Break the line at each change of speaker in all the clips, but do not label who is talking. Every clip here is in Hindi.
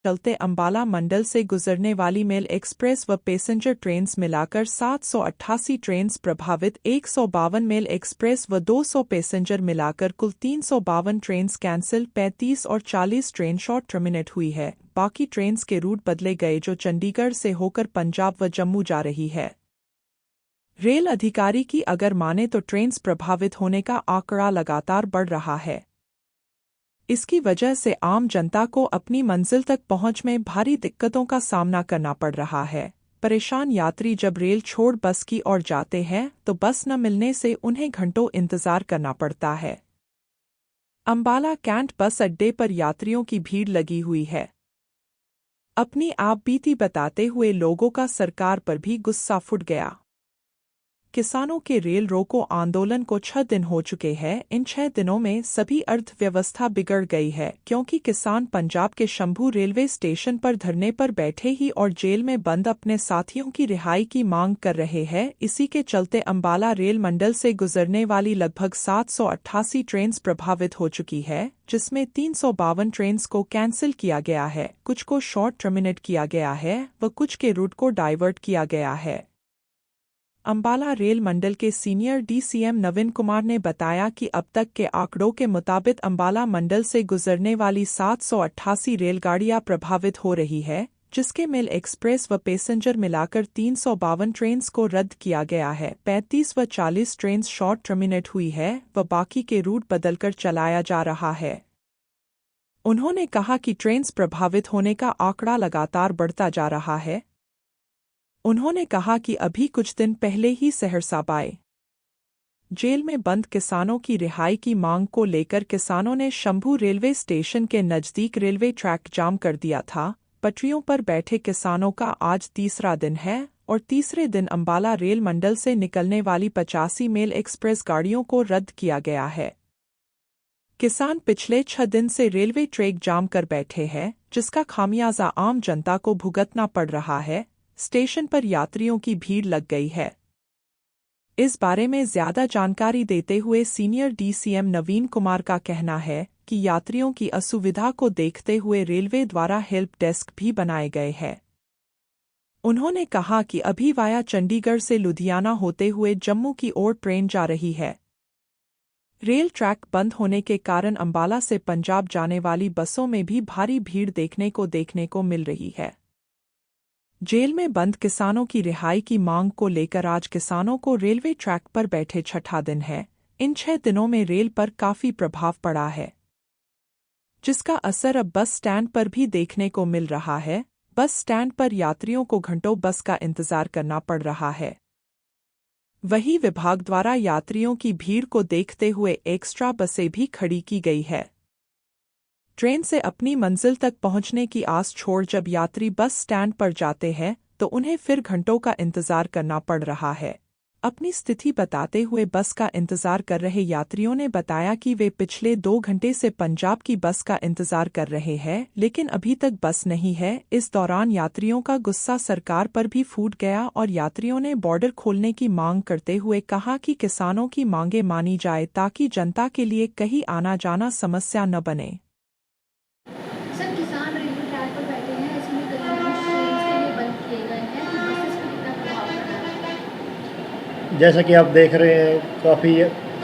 चलते अंबाला मंडल से गुजरने वाली मेल एक्सप्रेस व पैसेंजर ट्रेन्स मिलाकर 788 ट्रेन्स प्रभावित, 152 मेल एक्सप्रेस व 200 पैसेंजर मिलाकर कुल 352 ट्रेन्स कैंसिल, 35 और 40 ट्रेन शॉर्ट टर्मिनेट हुई है। बाकी ट्रेन्स के रूट बदले गए जो चंडीगढ़ से होकर पंजाब व जम्मू जा रही है। रेल अधिकारी की अगर माने तो ट्रेन्स प्रभावित होने का आंकड़ा लगातार बढ़ रहा है। इसकी वजह से आम जनता को अपनी मंजिल तक पहुंच में भारी दिक्कतों का सामना करना पड़ रहा है। परेशान यात्री जब रेल छोड़ बस की ओर जाते हैं तो बस न मिलने से उन्हें घंटों इंतजार करना पड़ता है। अंबाला कैंट बस अड्डे पर यात्रियों की भीड़ लगी हुई है। अपनी आप बीती बताते हुए लोगों का सरकार पर भी गुस्सा फूट गया। किसानों के रेल रोको आंदोलन को 6 दिन हो चुके हैं। इन 6 दिनों में सभी अर्थव्यवस्था बिगड़ गई है, क्योंकि किसान पंजाब के शंभू रेलवे स्टेशन पर धरने पर बैठे ही और जेल में बंद अपने साथियों की रिहाई की मांग कर रहे हैं। इसी के चलते अंबाला रेल मंडल से गुजरने वाली लगभग 788 ट्रेन्स प्रभावित हो चुकी है, जिसमें 352 ट्रेन्स को कैंसिल किया गया है, कुछ को शॉर्ट टर्मिनेट किया गया है व कुछ के रूट को डाइवर्ट किया गया है। अंबाला रेल मंडल के सीनियर डीसीएम नवीन कुमार ने बताया कि अब तक के आंकड़ों के मुताबिक अंबाला मंडल से गुजरने वाली 788 रेलगाड़ियां प्रभावित हो रही है, जिसके मेल एक्सप्रेस व पैसेंजर मिलाकर 352 ट्रेन्स को रद्द किया गया है। 35 व 40 ट्रेन्स शॉर्ट टर्मिनेट हुई है व बाकी के रूट बदलकर चलाया जा रहा है। उन्होंने कहा कि ट्रेन्स प्रभावित होने का आंकड़ा लगातार बढ़ता जा रहा है। उन्होंने कहा कि अभी कुछ दिन पहले ही सहरसा बाई जेल में बंद किसानों की रिहाई की मांग को लेकर किसानों ने शंभू रेलवे स्टेशन के नज़दीक रेलवे ट्रैक जाम कर दिया था। पटरियों पर बैठे किसानों का आज तीसरा दिन है और तीसरे दिन अंबाला रेल मंडल से निकलने वाली 85 मेल एक्सप्रेस गाड़ियों को रद्द किया गया है। किसान पिछले 6 दिन से रेलवे ट्रैक जाम कर बैठे हैं, जिसका खामियाजा आम जनता को भुगतना पड़ रहा है। स्टेशन पर यात्रियों की भीड़ लग गई है। इस बारे में ज्यादा जानकारी देते हुए सीनियर डीसीएम नवीन कुमार का कहना है कि यात्रियों की असुविधा को देखते हुए रेलवे द्वारा हेल्प डेस्क भी बनाए गए हैं। उन्होंने कहा कि अभी वाया चंडीगढ़ से लुधियाना होते हुए जम्मू की ओर ट्रेन जा रही है। रेल ट्रैक बंद होने के कारण अंबाला से पंजाब जाने वाली बसों में भी भारी भीड़ देखने को मिल रही है। जेल में बंद किसानों की रिहाई की मांग को लेकर आज किसानों को रेलवे ट्रैक पर बैठे छठा दिन है। इन 6 दिनों में रेल पर काफी प्रभाव पड़ा है, जिसका असर अब बस स्टैंड पर भी देखने को मिल रहा है। बस स्टैंड पर यात्रियों को घंटों बस का इंतजार करना पड़ रहा है। वहीं विभाग द्वारा यात्रियों की भीड़ को देखते हुए एक्स्ट्रा बसें भी खड़ी की गई है। ट्रेन से अपनी मंजिल तक पहुंचने की आस छोड़ जब यात्री बस स्टैंड पर जाते हैं तो उन्हें फिर घंटों का इंतजार करना पड़ रहा है। अपनी स्थिति बताते हुए बस का इंतजार कर रहे यात्रियों ने बताया कि वे पिछले 2 घंटे से पंजाब की बस का इंतजार कर रहे हैं, लेकिन अभी तक बस नहीं है। इस दौरान यात्रियों का गुस्सा सरकार पर भी फूट गया और यात्रियों ने बॉर्डर खोलने की मांग करते हुए कहा कि किसानों की मांगें मानी जाए ताकि जनता के लिए कहीं आना जाना समस्या न बने।
जैसा कि आप देख रहे हैं, काफ़ी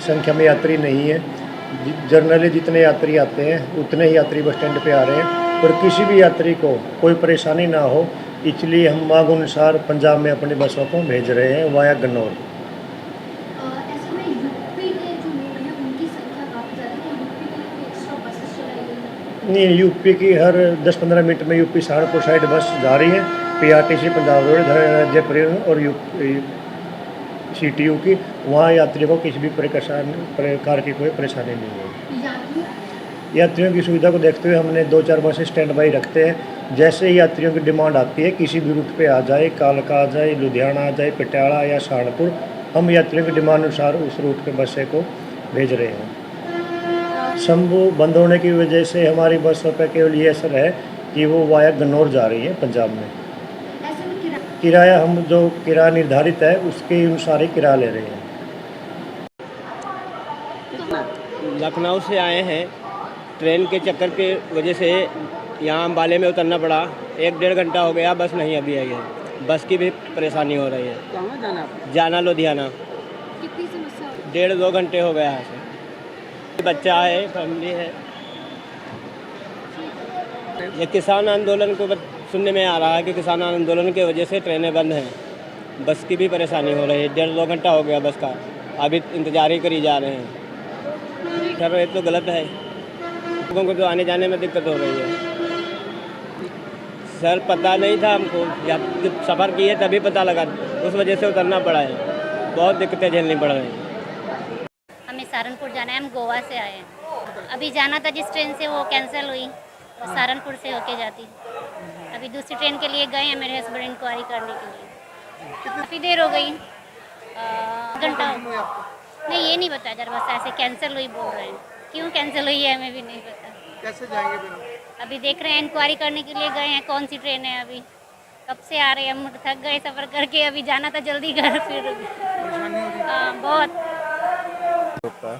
संख्या में यात्री नहीं है। जनरली जितने यात्री आते हैं उतने ही यात्री बस स्टैंड पे आ रहे हैं और किसी भी यात्री को कोई परेशानी ना हो, इसलिए हम मांग अनुसार पंजाब में अपनी बसों को भेज रहे हैं वाया गन्नौर।
ऐसे में यूपी के जो लोग हैं उनकी संख्या काफ़ी ज़्यादा है, यूपी के लिए एक्स्ट्रा बसेस चलाई गई हैं?
नहीं, यूपी की हर 10-15 मिनट में यूपी सहारनपुर साइड बस जा रही है। पीआरटीसी पंजाब रोड राज्य परिवहन और यूपी सीटीयू की, वहाँ यात्रियों को किसी भी प्रकार की कोई परेशानी नहीं है। यात्रियों की सुविधा को देखते हुए हमने 2-4 बसें स्टैंड बाई रखते हैं। जैसे ही यात्रियों की डिमांड आती है, किसी भी रूट पे आ जाए, कालका आ जाए, लुधियाना आ जाए, पटियाला या सहारनपुर, हम यात्रियों की डिमांड अनुसार उस रूट पे बसें को भेज रहे हैं। शंभू बंद होने की वजह से हमारी बसों पर केवल ये असर है कि वो वाया गन्नौर जा रही है पंजाब में। किराया हम जो किराया निर्धारित है उसके अनुसार ही किराया ले रहे हैं।
लखनऊ से आए हैं ट्रेन के चक्कर की वजह से यहाँ अम्बाले में उतरना पड़ा। 1-1.5 घंटा हो गया, बस नहीं अभी आई है। बस की भी परेशानी हो रही है।
कहाँ जाना है?
जाना लुधियाना।
कितनी समस्या हो रही
1.5-2 घंटे हो गया यहाँ से। बच्चा है, फैमिली है। ये किसान आंदोलन को सुनने में आ रहा है कि किसान आंदोलन की वजह से ट्रेनें बंद हैं। बस की भी परेशानी हो रही है। 1.5-2 घंटा हो गया बस का, अभी इंतजार ही करी जा रहे हैं। सर ये तो गलत है, लोगों को तो आने जाने में दिक्कत हो रही है। सर पता नहीं था हमको, जब सफ़र किए तभी पता लगा, उस वजह से उतरना पड़ा है। बहुत दिक्कतें झेलनी पड़ रही हैं।
हमें सहारनपुर जाना है, हम गोवा से आए हैं। अभी जाना था जिस ट्रेन से वो कैंसिल हुई, तो सहारनपुर से होके जाती। अभी दूसरी ट्रेन के लिए गए हैं मेरे हस्बैंड इंक्वायरी करने के लिए। काफ़ी देर हो गई, घंटा हो। नहीं ये नहीं पता इधर, बस ऐसे कैंसिल हुई बोल रहे हैं। क्यों कैंसिल हुई है हमें भी नहीं पता।
कैसे जाएंगे फिर?
अभी देख रहे हैं, इंक्वायरी करने के लिए गए हैं कौन सी ट्रेन है। अभी कब से आ रहे हैं, हम थक गए सफ़र करके। अभी जाना था जल्दी घर, फिर
परेशानी हो रही है?
हाँ बहुत।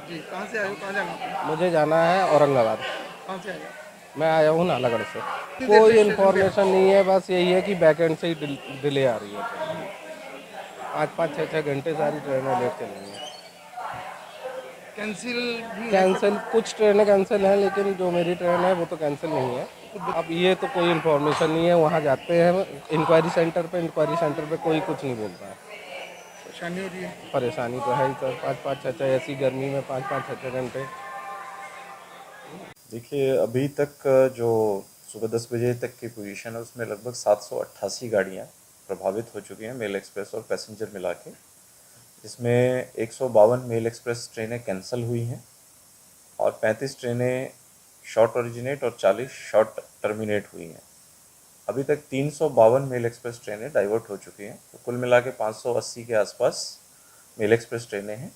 जी, कहाँ से आए हो? कहाँ जाना है?
मुझे जाना है औरंगाबाद।
कहाँ से आए हो?
मैं आया हूँ नालागढ़ से।
कितनी देर
कोई
से स्टेशन पे
इन्फॉर्मेशन नहीं है, बस यही है कि बैकएंड से ही डिले आ रही है। 5-5, 6-6 घंटे सारी ट्रेनें लेट चल रही हैं।
कैंसिल भी है?
कैंसिल, कुछ ट्रेनें कैंसिल हैं, लेकिन जो मेरी ट्रेन है वो तो कैंसिल नहीं है। अब ये तो कोई इन्फॉर्मेशन नहीं है। वहाँ जाते हैं इंक्वायरी सेंटर पे कोई कुछ नहीं बोलता है।
परेशानी हो रही है?
परेशानी तो है ही सर। 5-5, 6-6 ऐसी गर्मी में 5-5, 6-6 घंटे।
देखिए अभी तक जो सुबह 10 बजे तक की पोजीशन है उसमें लगभग 788 गाड़ियाँ प्रभावित हो चुकी हैं, मेल एक्सप्रेस और पैसेंजर मिला के, जिसमें 152 मेल एक्सप्रेस ट्रेनें कैंसिल हुई हैं और 35 ट्रेनें शॉर्ट ओरिजिनेट और 40 शॉर्ट टर्मिनेट हुई हैं। अभी तक 352 मेल एक्सप्रेस ट्रेनें डाइवर्ट हो चुकी हैं, तो कुल मिला के 580 के आसपास मेल एक्सप्रेस ट्रेनें हैं।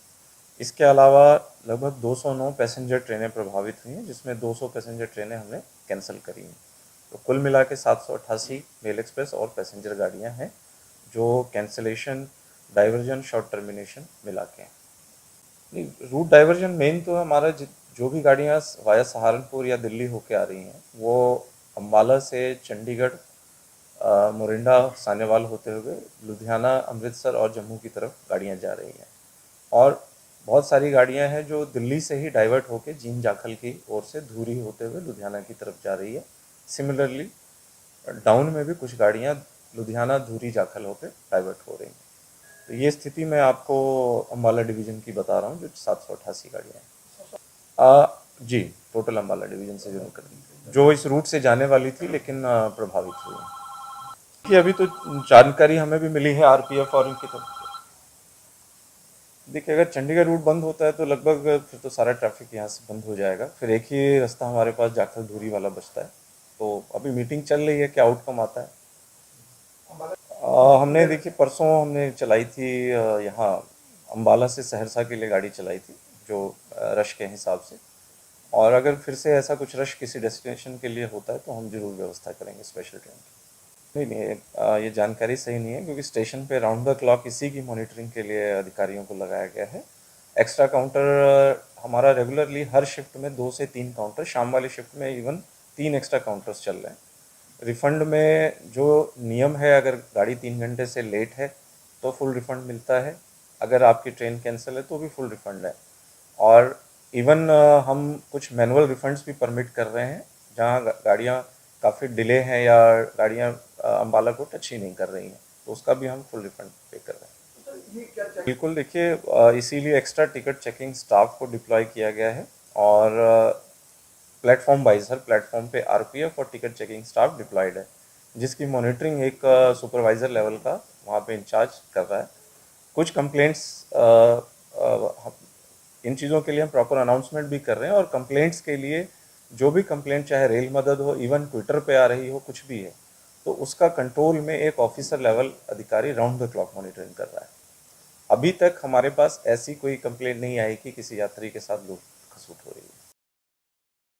इसके अलावा लगभग 209 पैसेंजर ट्रेनें प्रभावित हुई हैं, जिसमें 200 पैसेंजर ट्रेनें हमने कैंसिल करी हैं। तो कुल मिला के 788 मेल एक्सप्रेस और पैसेंजर गाड़ियां हैं जो कैंसिलेशन, डाइवर्जन, शॉर्ट टर्मिनेशन मिला के हैं। नहीं, रूट डाइवर्जन मेन तो हमारा जो भी गाड़ियां वाया सहारनपुर या दिल्ली होके आ रही हैं वो अम्बाला से चंडीगढ़, मोरिंडा, सानेवाल होते हुए लुधियाना, अमृतसर और जम्मू की तरफ गाड़ियां जा रही हैं। और बहुत सारी गाड़ियां हैं जो दिल्ली से ही डाइवर्ट होकर जींद जाखल की ओर से धूरी होते हुए लुधियाना की तरफ जा रही है। सिमिलरली डाउन में भी कुछ गाड़ियां लुधियाना, धूरी, जाखल होकर डाइवर्ट हो रही हैं। तो ये स्थिति मैं आपको अम्बाला डिवीज़न की बता रहा हूँ, जो 788 गाड़ियाँ हैं। जी, टोटल अम्बाला डिवीज़न से जो जो इस रूट से जाने वाली थी लेकिन प्रभावित हुई कि अभी तो जानकारी हमें भी मिली है आरपीएफ और इनकी तरफ से। देखिए अगर चंडीगढ़ रूट बंद होता है तो लगभग फिर तो सारा ट्रैफिक यहाँ से बंद हो जाएगा। फिर एक ही रास्ता हमारे पास जाखल धूरी वाला बचता है। तो अभी मीटिंग चल रही है, क्या आउटकम आता है। हमने देखिए परसों हमने चलाई थी यहाँ अम्बाला से सहरसा के लिए गाड़ी चलाई थी, जो रश के हिसाब से। और अगर फिर से ऐसा कुछ रश किसी डेस्टिनेशन के लिए होता है तो हम जरूर व्यवस्था करेंगे स्पेशल ट्रेन की। नहीं, ये जानकारी सही नहीं है, क्योंकि स्टेशन पे राउंड द क्लॉक इसी की मॉनिटरिंग के लिए अधिकारियों को लगाया गया है। एक्स्ट्रा काउंटर हमारा रेगुलरली हर शिफ्ट में 2 से 3 काउंटर, शाम वाली शिफ्ट में इवन 3 एक्स्ट्रा काउंटर्स चल रहे हैं। रिफ़ंड में जो नियम है, अगर गाड़ी 3 घंटे से लेट है तो फुल रिफ़ंड मिलता है, अगर आपकी ट्रेन कैंसिल है तो भी फुल रिफ़ंड है। और इवन हम कुछ मैनुअल रिफ़ंड्स भी परमिट कर रहे हैं, जहां गाड़ियां काफ़ी डिले हैं या गाड़ियां अम्बाला को टच ही नहीं कर रही हैं, तो उसका भी हम फुल रिफ़ंड पे कर रहे हैं। बिल्कुल, देखिए इसीलिए एक्स्ट्रा टिकट चेकिंग स्टाफ को डिप्लॉय किया गया है और प्लेटफॉर्म वाइज हर प्लेटफॉर्म पे आरपीएफ और टिकट चेकिंग स्टाफ डिप्लॉयड है, जिसकी मॉनिटरिंग एक सुपरवाइज़र लेवल का वहाँ पे इंचार्ज कर रहा है। कुछ कंप्लेंट्स इन चीज़ों के लिए हम प्रॉपर अनाउंसमेंट भी कर रहे हैं, और कंप्लेंट्स के लिए जो भी कंप्लेंट, चाहे रेल मदद हो, इवन ट्विटर पे आ रही हो, कुछ भी है, तो उसका कंट्रोल में एक ऑफिसर लेवल अधिकारी राउंड द क्लॉक मॉनिटरिंग कर रहा है। अभी तक हमारे पास ऐसी कोई कंप्लेंट नहीं आई कि किसी यात्री के साथ लूट खसूट हो रही है।